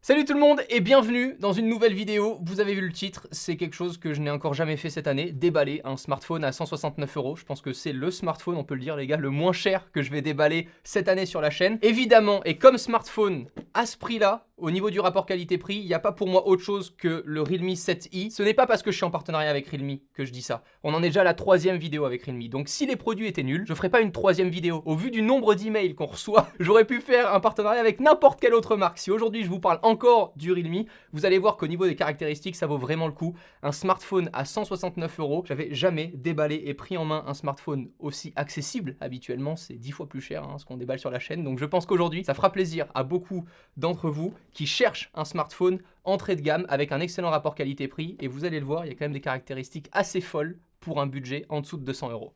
Salut tout le monde et bienvenue dans une nouvelle vidéo. Vous avez vu le titre, c'est quelque chose que je n'ai encore jamais fait cette année, déballer un smartphone à 169 €. Je pense que c'est le smartphone, on peut le dire les gars, le moins cher que je vais déballer cette année sur la chaîne. Évidemment, et comme smartphone à ce prix-là, au niveau du rapport qualité-prix, il n'y a pas pour moi autre chose que le Realme 7i. Ce n'est pas parce que je suis en partenariat avec Realme que je dis ça. On en est déjà à la 3e vidéo avec Realme. Donc si les produits étaient nuls, je ne ferais pas une 3e vidéo. Au vu du nombre d'emails qu'on reçoit, j'aurais pu faire un partenariat avec n'importe quelle autre marque. Si aujourd'hui je vous parle encore du Realme, vous allez voir qu'au niveau des caractéristiques, ça vaut vraiment le coup. Un smartphone à 169 €, j'avais jamais déballé et pris en main un smartphone aussi accessible. Habituellement, c'est 10 fois plus cher ce qu'on déballe sur la chaîne. Donc je pense qu'aujourd'hui, ça fera plaisir à beaucoup d'entre vous qui cherchent un smartphone entrée de gamme avec un excellent rapport qualité-prix. Et vous allez le voir, il y a quand même des caractéristiques assez folles pour un budget en dessous de 200 €.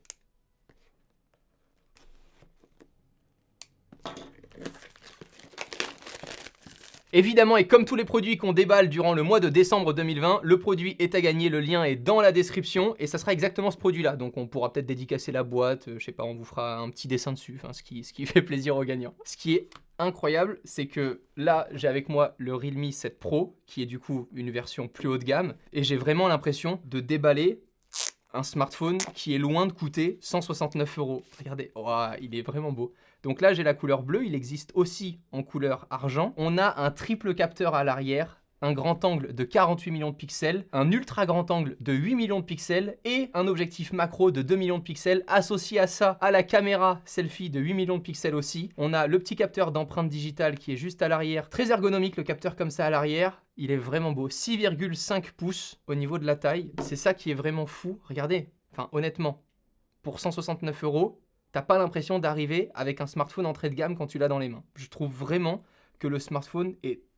Évidemment, et comme tous les produits qu'on déballe durant le mois de décembre 2020, le produit est à gagner, le lien est dans la description, et ça sera exactement ce produit-là. Donc on pourra peut-être dédicacer la boîte, je sais pas, on vous fera un petit dessin dessus, ce qui fait plaisir aux gagnants. Ce qui est incroyable, c'est que là, j'ai avec moi le Realme 7 Pro, qui est du coup une version plus haut de gamme, et j'ai vraiment l'impression de déballer un smartphone qui est loin de coûter 169 €. Regardez, oh, il est vraiment beau. Donc là, j'ai la couleur bleue, il existe aussi en couleur argent. On a un triple capteur à l'arrière, un grand angle de 48 millions de pixels, un ultra grand angle de 8 millions de pixels et un objectif macro de 2 millions de pixels. Associé à ça, à la caméra selfie de 8 millions de pixels aussi. On a le petit capteur d'empreinte digitale qui est juste à l'arrière. Très ergonomique le capteur comme ça à l'arrière. Il est vraiment beau. 6,5 pouces au niveau de la taille. C'est ça qui est vraiment fou. Regardez, honnêtement, pour 169 €, t'as pas l'impression d'arriver avec un smartphone entrée de gamme quand tu l'as dans les mains. Je trouve vraiment que le smartphone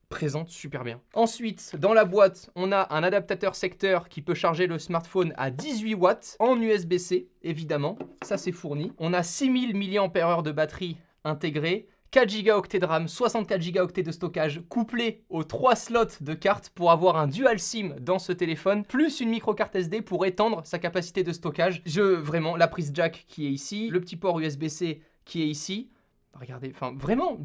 présente super bien. Ensuite, dans la boîte, on a un adaptateur secteur qui peut charger le smartphone à 18 watts en USB-C, évidemment. Ça, c'est fourni. On a 6000 mAh de batterie intégrée, 4 Go de RAM, 64 Go de stockage, couplé aux 3 slots de carte pour avoir un dual SIM dans ce téléphone, plus une micro carte SD pour étendre sa capacité de stockage. Vraiment, la prise jack qui est ici, le petit port USB-C qui est ici. Regardez, vraiment,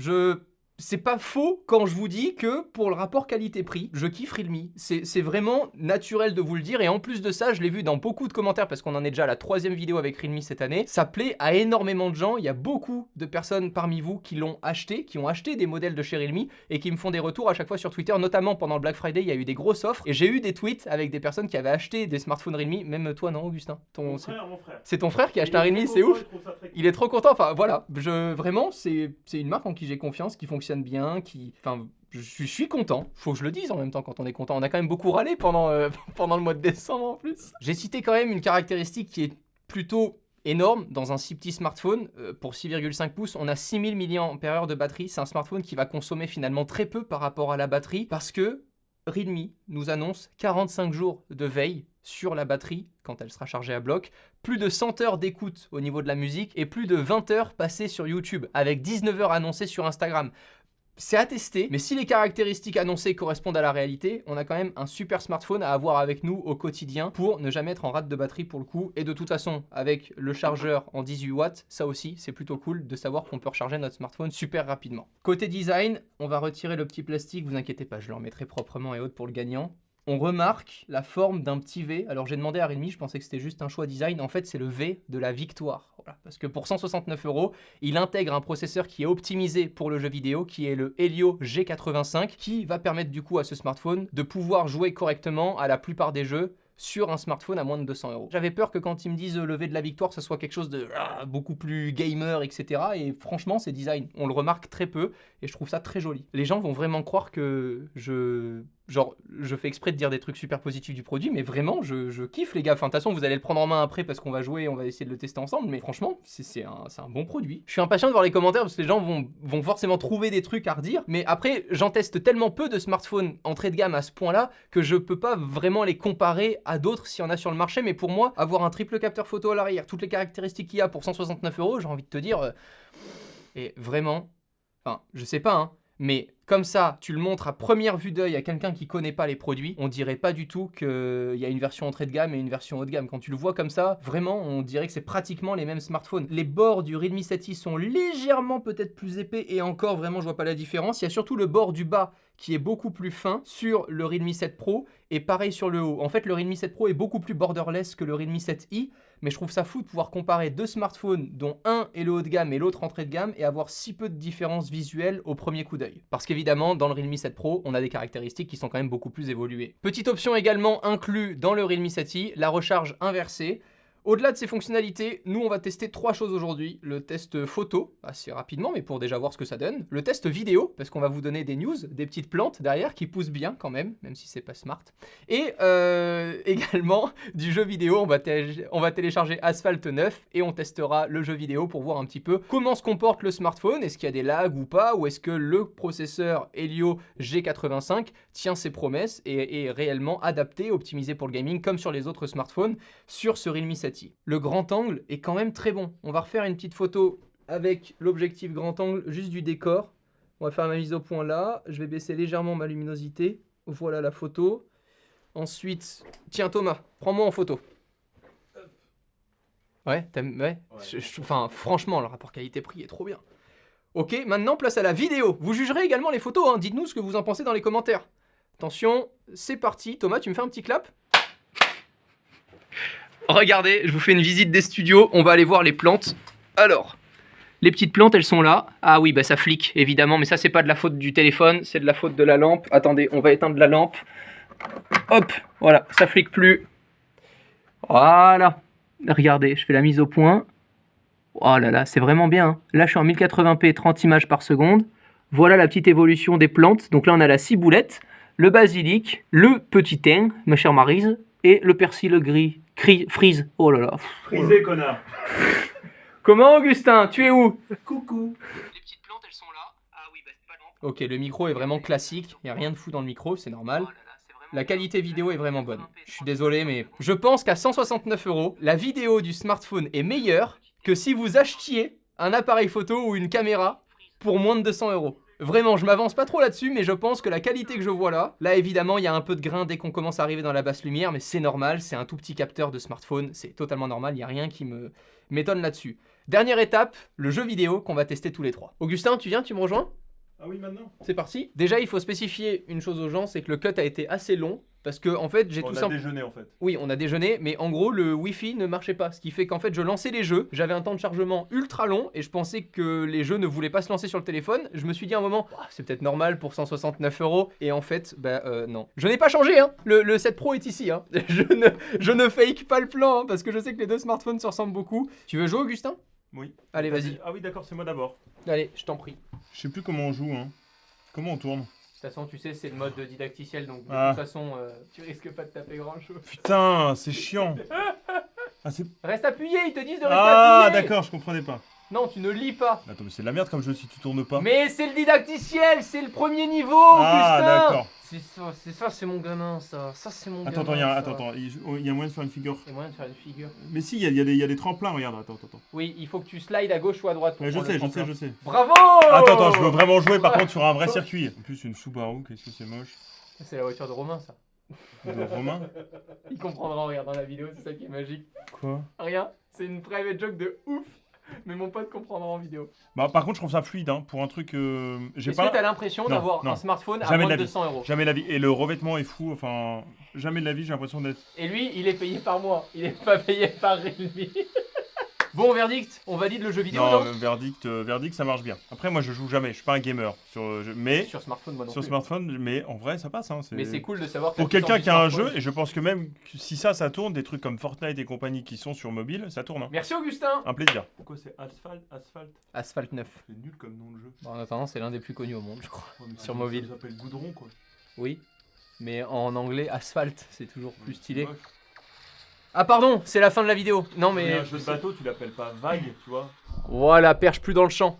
c'est pas faux quand je vous dis que pour le rapport qualité-prix, je kiffe Realme. C'est vraiment naturel de vous le dire. Et en plus de ça, je l'ai vu dans beaucoup de commentaires parce qu'on en est déjà à la 3e vidéo avec Realme cette année. Ça plaît à énormément de gens. Il y a beaucoup de personnes parmi vous qui l'ont acheté, qui ont acheté des modèles de chez Realme et qui me font des retours à chaque fois sur Twitter, notamment pendant le Black Friday. Il y a eu des grosses offres et j'ai eu des tweets avec des personnes qui avaient acheté des smartphones Realme. Même toi, non, Augustin? Mon frère. C'est ton frère qui a acheté un Realme, c'est ouf. Il est trop content. Voilà, vraiment, c'est une marque en qui j'ai confiance, qui fonctionne bien, je suis content, faut que je le dise en même temps quand on est content. On a quand même beaucoup râlé pendant le mois de décembre en plus. J'ai cité quand même une caractéristique qui est plutôt énorme dans un si petit smartphone. Pour 6,5 pouces, on a 6000 mAh de batterie. C'est un smartphone qui va consommer finalement très peu par rapport à la batterie parce que Realme nous annonce 45 jours de veille sur la batterie quand elle sera chargée à bloc, plus de 100 heures d'écoute au niveau de la musique et plus de 20 heures passées sur YouTube, avec 19 heures annoncées sur Instagram. C'est à tester, mais si les caractéristiques annoncées correspondent à la réalité, on a quand même un super smartphone à avoir avec nous au quotidien pour ne jamais être en rate de batterie pour le coup. Et de toute façon, avec le chargeur en 18 watts, ça aussi, c'est plutôt cool de savoir qu'on peut recharger notre smartphone super rapidement. Côté design, on va retirer le petit plastique, vous inquiétez pas, je le remettrai proprement et haute pour le gagnant. On remarque la forme d'un petit V. Alors j'ai demandé à Realme, je pensais que c'était juste un choix design. En fait, c'est le V de la victoire. Voilà. Parce que pour 169 €, il intègre un processeur qui est optimisé pour le jeu vidéo, qui est le Helio G85, qui va permettre du coup à ce smartphone de pouvoir jouer correctement à la plupart des jeux sur un smartphone à moins de 200 €. J'avais peur que quand ils me disent lever de la victoire, ça soit quelque chose de beaucoup plus gamer, etc. Et franchement, c'est design. On le remarque très peu et je trouve ça très joli. Les gens vont vraiment croire que je fais exprès de dire des trucs super positifs du produit, mais vraiment, je kiffe les gars. De toute façon, vous allez le prendre en main après parce qu'on va jouer, on va essayer de le tester ensemble. Mais franchement, c'est un bon produit. Je suis impatient de voir les commentaires parce que les gens vont forcément trouver des trucs à redire. Mais après, j'en teste tellement peu de smartphones entrée de gamme à ce point-là que je peux pas vraiment les comparer à d'autres s'il y en a sur le marché. Mais pour moi, avoir un triple capteur photo à l'arrière, toutes les caractéristiques qu'il y a pour 169 €, j'ai envie de te dire, et vraiment, je sais pas, mais Comme ça, tu le montres à première vue d'œil à quelqu'un qui connaît pas les produits, on dirait pas du tout qu'il y a une version entrée de gamme et une version haut de gamme. Quand tu le vois comme ça, vraiment, on dirait que c'est pratiquement les mêmes smartphones. Les bords du Realme 7i sont légèrement peut-être plus épais et encore, vraiment, je vois pas la différence. Il y a surtout le bord du bas qui est beaucoup plus fin sur le Realme 7 Pro et pareil sur le haut. En fait, le Realme 7 Pro est beaucoup plus borderless que le Realme 7i, mais je trouve ça fou de pouvoir comparer deux smartphones dont un est le haut de gamme et l'autre entrée de gamme et avoir si peu de différence visuelle au premier coup d'œil. Parce qu'évidemment, dans le Realme 7 Pro, on a des caractéristiques qui sont quand même beaucoup plus évoluées. Petite option également inclue dans le Realme 7i, la recharge inversée. Au-delà de ces fonctionnalités, nous on va tester 3 choses aujourd'hui. Le test photo, assez rapidement, mais pour déjà voir ce que ça donne. Le test vidéo, parce qu'on va vous donner des news, des petites plantes derrière qui poussent bien quand même si c'est pas smart. Et également du jeu vidéo, on va télécharger Asphalt 9 et on testera le jeu vidéo pour voir un petit peu comment se comporte le smartphone. Est-ce qu'il y a des lags ou pas, ou est-ce que le processeur Helio G85 tient ses promesses et est réellement adapté, optimisé pour le gaming comme sur les autres smartphones sur ce Realme 7i. Le grand angle est quand même très bon. On va refaire une petite photo avec l'objectif grand angle juste du décor. On va faire ma mise au point là. Je vais baisser légèrement ma luminosité. Voilà la photo. Ensuite, tiens Thomas, prends-moi en photo. Ouais, ouais. Enfin, franchement, le rapport qualité-prix est trop bien. Ok, maintenant place à la vidéo. Vous jugerez également les photos, hein. Dites-nous ce que vous en pensez dans les commentaires. Attention, c'est parti. Thomas, tu me fais un petit clap ? Regardez, je vous fais une visite des studios, on va aller voir les plantes. Alors, les petites plantes, elles sont là. Ah oui, bah ça flique, évidemment, mais ça, c'est pas de la faute du téléphone, c'est de la faute de la lampe. Attendez, on va éteindre la lampe. Hop, voilà, ça flique plus. Voilà. Regardez, je fais la mise au point. Oh là là, c'est vraiment bien, hein. Là, je suis en 1080p, 30 images par seconde. Voilà la petite évolution des plantes. Donc là, on a la ciboulette, le basilic, le petit thym, ma chère Maryse, et le persil gris. Freeze. Oh là là. Frisé, connard. Comment, Augustin? Tu es où? Coucou. Les petites plantes, elles sont là. Ah oui, bah c'est pas long. Ok, le micro est vraiment classique. Il n'y a rien de fou dans le micro, c'est normal. Oh là là, c'est vraiment la qualité vidéo est vraiment bonne. Je suis désolé, mais je pense qu'à 169 €, la vidéo du smartphone est meilleure que si vous achetiez un appareil photo ou une caméra pour moins de 200 €. Vraiment, je m'avance pas trop là-dessus, mais je pense que la qualité que je vois là évidemment, il y a un peu de grain dès qu'on commence à arriver dans la basse lumière, mais c'est normal, c'est un tout petit capteur de smartphone, c'est totalement normal, il n'y a rien qui m'étonne là-dessus. Dernière étape, le jeu vidéo qu'on va tester tous les trois. Augustin, tu viens, tu me rejoins? Ah oui, maintenant. C'est parti. Déjà, il faut spécifier une chose aux gens, c'est que le cut a été assez long, parce que en fait, j'ai tout simplement... On a déjeuné en fait. Oui, on a déjeuné, mais en gros, le Wi-Fi ne marchait pas. Ce qui fait qu'en fait, je lançais les jeux. J'avais un temps de chargement ultra long et je pensais que les jeux ne voulaient pas se lancer sur le téléphone. Je me suis dit à un moment, oh, c'est peut-être normal pour 169 €. Et en fait, non. Je n'ai pas changé, hein. Le 7 Pro est ici, hein. Je ne fake pas le plan, hein, parce que je sais que les deux smartphones se ressemblent beaucoup. Tu veux jouer, Augustin? Oui. Allez, vas-y. Ah oui, d'accord, c'est moi d'abord. Allez, je t'en prie. Je sais plus comment on joue, hein. Comment on tourne? De toute façon, tu sais, c'est le mode didacticiel, donc de toute façon, tu risques pas de taper grand-chose. Putain, c'est chiant. Ah, reste appuyé, ils te disent de rester appuyé. Ah, d'accord, je comprenais pas. Non, tu ne lis pas. Attends, mais c'est de la merde comme jeu si tu tournes pas. Mais c'est le didacticiel, c'est le premier niveau, Ah, Augustin. d'accord. C'est ça, c'est mon gamin, ça. Ça, c'est mon gamin. Attends, il y a moyen de faire une figure. Il y a moyen de faire une figure. Mais si, il y a des tremplins, regarde, attends. Oui, il faut que tu slides à gauche ou à droite. Pour Ouais, je sais. Bravo. Attends, je veux vraiment jouer par contre sur un vrai circuit. En plus, une Subaru, qu'est-ce que c'est moche. C'est la voiture de Romain, ça. De Romain? Il comprendra en regardant la vidéo, c'est ça qui est magique. Quoi? Rien, c'est une private joke de ouf. Mais mon pote comprendra en vidéo. Bah, par contre, je trouve ça fluide, hein, pour un truc. Est-ce que t'as l'impression d'avoir un smartphone à moins de 200 €? Jamais de la vie. Et le revêtement est fou, enfin, jamais de la vie, j'ai l'impression d'être. Et lui, il est payé par mois, il est pas payé par Realme. Bon, verdict, on valide le jeu vidéo, non? Verdict, ça marche bien. Après, moi, je joue jamais, je suis pas un gamer. Sur smartphone, moi non sur plus. Smartphone, mais en vrai, ça passe. Hein, mais c'est cool de savoir que pour quelqu'un qui a un jeu, et je pense que même si ça tourne, des trucs comme Fortnite et compagnie qui sont sur mobile, ça tourne. Hein. Merci, Augustin. Un plaisir. Pourquoi c'est Asphalt 9. C'est nul comme nom de jeu. Bon, en attendant, c'est l'un des plus connus au monde, je crois. Ouais, sur mobile. Ça s'appelle Goudron, quoi. Oui, mais en anglais, Asphalt, c'est toujours plus stylé. Ah pardon, c'est la fin de la vidéo. Non mais... un jeu de bateau, tu l'appelles pas vague, tu vois. Voilà, perche plus dans le champ.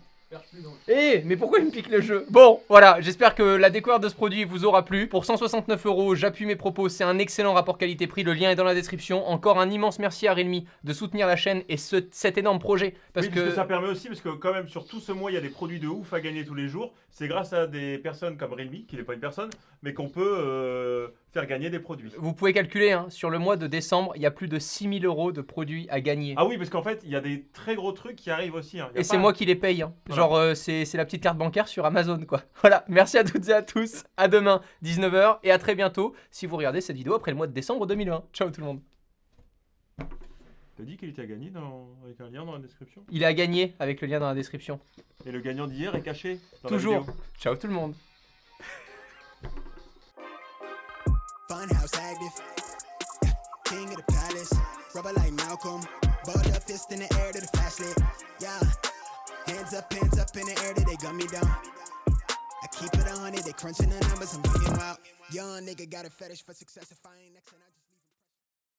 Mais pourquoi il me pique le jeu? Bon, voilà, j'espère que la découverte de ce produit vous aura plu. Pour 169 €, j'appuie mes propos, c'est un excellent rapport qualité-prix, le lien est dans la description. Encore un immense merci à Realme de soutenir la chaîne et cet énorme projet. Parce que ça permet aussi, parce que quand même sur tout ce mois, il y a des produits de ouf à gagner tous les jours. C'est grâce à des personnes comme Realme, qui n'est pas une personne, mais qu'on peut faire gagner des produits. Vous pouvez calculer, hein, sur le mois de décembre, il y a plus de 6 000 € de produits à gagner. Ah oui, parce qu'en fait, il y a des très gros trucs qui arrivent aussi. Hein. Et c'est moi qui les paye. Hein. Voilà. Genre, c'est la petite carte bancaire sur Amazon, quoi. Voilà, merci à toutes et à tous. À demain, 19 h, et à très bientôt si vous regardez cette vidéo après le mois de décembre 2020. Ciao tout le monde. T'as dit qu'il était à gagner avec un lien dans la description? Il est à gagner avec le lien dans la description. Et le gagnant d'hier est caché dans Toujours. la vidéo. Ciao tout le monde. Funhouse active, king of the palace, rubber like Malcolm, balled up fist in the air to the fast lit, yeah, hands up in the air till they gun me down, I keep it 100, they crunching the numbers, I'm getting out, young nigga got a fetish for success if I ain't